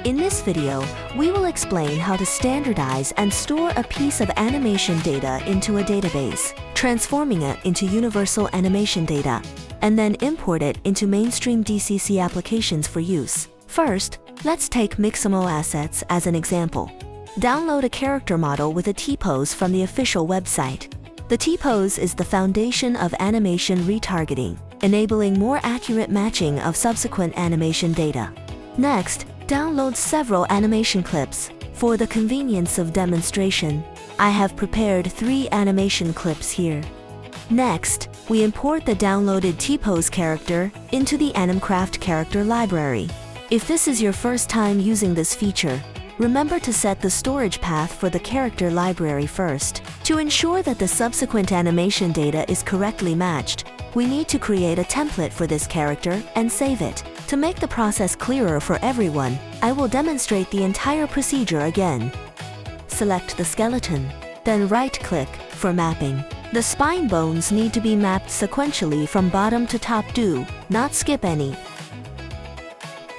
In this video, we will explain how to standardize and store a piece of animation data into a database, transforming it into universal animation data, and then import it into mainstream DCC applications for use. First, let's take Mixamo Assets as an example. Download a character model with a T-pose from the official website. The T-pose is the foundation of animation retargeting, enabling more accurate matching of subsequent animation data. Next, download several animation clips. For the convenience of demonstration, I have prepared 3 animation clips here. Next, we import the downloaded T-pose character into the Animcraft character library. If this is your first time using this feature, remember to set the storage path for the character library first. To ensure that the subsequent animation data is correctly matched, we need to create a template for this character and save it. To make the process clearer for everyone, I will demonstrate the entire procedure again. Select the skeleton, then right-click for mapping. The spine bones need to be mapped sequentially from bottom to top. Do not skip any.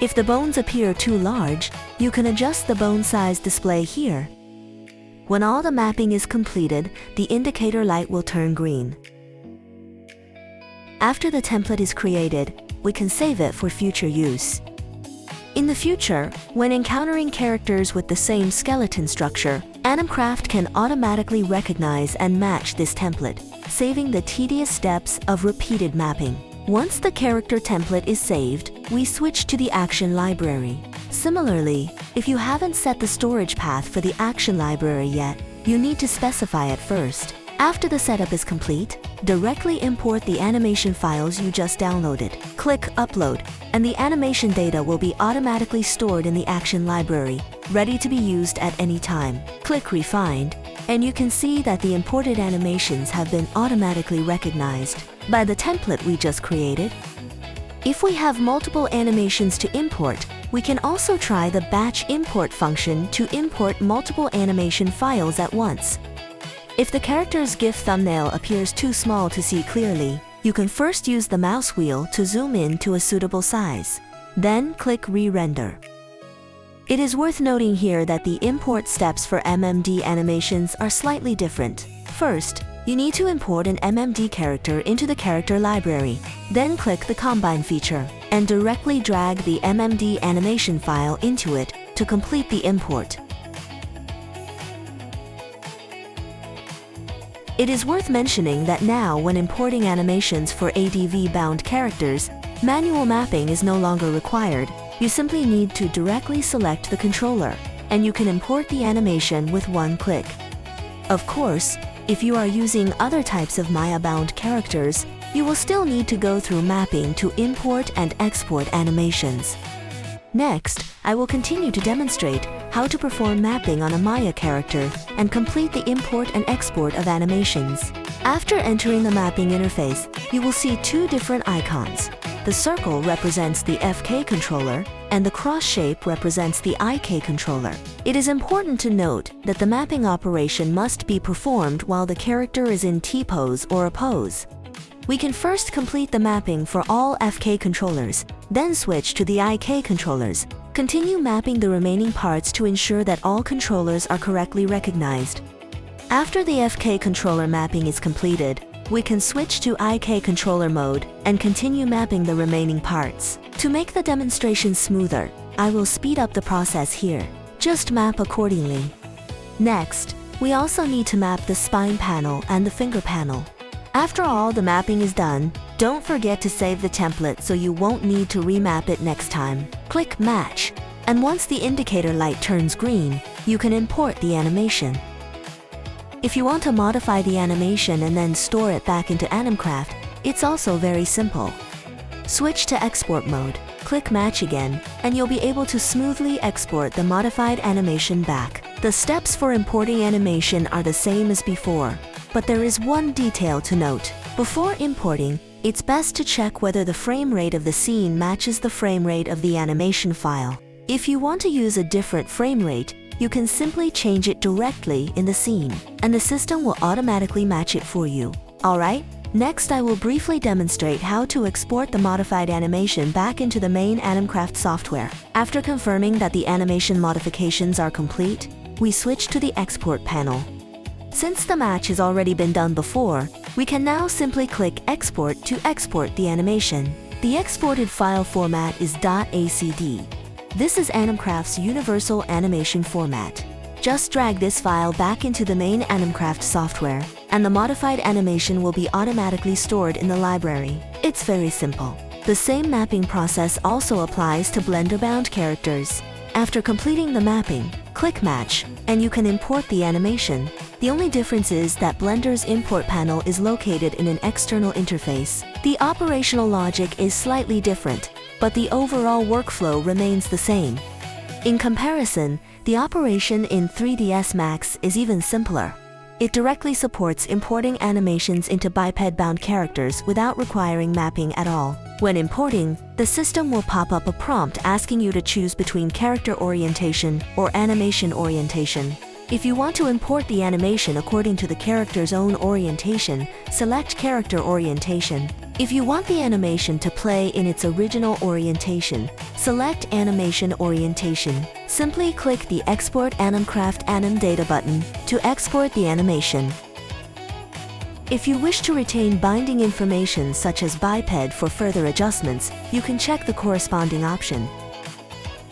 If the bones appear too large, you can adjust the bone size display here. When all the mapping is completed, the indicator light will turn green. After the template is created, we can save it for future use. In the future, when encountering characters with the same skeleton structure, Animcraft can automatically recognize and match this template, saving the tedious steps of repeated mapping. Once the character template is saved, we switch to the action library. Similarly, if you haven't set the storage path for the action library yet, you need to specify it first. After the setup is complete, directly import the animation files you just downloaded. Click Upload, and the animation data will be automatically stored in the action library, ready to be used at any time. Click Refined, and you can see that the imported animations have been automatically recognized by the template we just created. If we have multiple animations to import, we can also try the Batch Import function to import multiple animation files at once. If the character's GIF thumbnail appears too small to see clearly, you can first use the mouse wheel to zoom in to a suitable size. Then click Re-render. It is worth noting here that the import steps for MMD animations are slightly different. First, you need to import an MMD character into the character library. Then click the Combine feature and directly drag the MMD animation file into it to complete the import. It is worth mentioning that now when importing animations for ADV-bound characters, manual mapping is no longer required. You simply need to directly select the controller, and you can import the animation with one click. Of course, if you are using other types of Maya-bound characters, you will still need to go through mapping to import and export animations. Next, I will continue to demonstrate how to perform mapping on a Maya character and complete the import and export of animations. After entering the mapping interface, you will see 2 different icons. The circle represents the FK controller, and the cross shape represents the IK controller. It is important to note that the mapping operation must be performed while the character is in T-pose or a pose. We can first complete the mapping for all FK controllers, then switch to the IK controllers. Continue mapping the remaining parts to ensure that all controllers are correctly recognized. After the FK controller mapping is completed, we can switch to IK controller mode and continue mapping the remaining parts. To make the demonstration smoother, I will speed up the process here. Just map accordingly. Next, we also need to map the spine panel and the finger panel. After all the mapping is done, don't forget to save the template so you won't need to remap it next time. Click Match, and once the indicator light turns green, you can import the animation. If you want to modify the animation and then store it back into Animcraft, it's also very simple. Switch to export mode, click Match again, and you'll be able to smoothly export the modified animation back. The steps for importing animation are the same as before, but there is one detail to note. Before importing, it's best to check whether the frame rate of the scene matches the frame rate of the animation file. If you want to use a different frame rate, you can simply change it directly in the scene, and the system will automatically match it for you. Alright, Next, I will briefly demonstrate how to export the modified animation back into the main Animcraft software. After confirming that the animation modifications are complete, we switch to the export panel. Since the match has already been done before, we can now simply click Export to export the animation. The exported file format is .acd. This is Animcraft's universal animation format. Just drag this file back into the main Animcraft software, and the modified animation will be automatically stored in the library. It's very simple. The same mapping process also applies to Blender-bound characters. After completing the mapping, click Match, and you can import the animation. The only difference is that Blender's import panel is located in an external interface. The operational logic is slightly different, but the overall workflow remains the same. In comparison, the operation in 3ds Max is even simpler. It directly supports importing animations into biped-bound characters without requiring mapping at all. When importing, the system will pop up a prompt asking you to choose between character orientation or animation orientation. If you want to import the animation according to the character's own orientation, select Character Orientation. If you want the animation to play in its original orientation, select Animation Orientation. Simply click the Export Animcraft Anim Data button to export the animation. If you wish to retain binding information such as biped for further adjustments, you can check the corresponding option.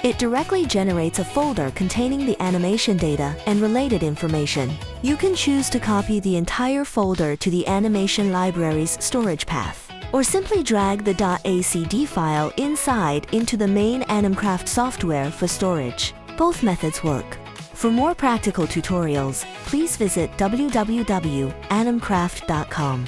It directly generates a folder containing the animation data and related information. You can choose to copy the entire folder to the animation library's storage path, or simply drag the .acd file inside into the main Animcraft software for storage. Both methods work. For more practical tutorials, please visit www.animcraft.com.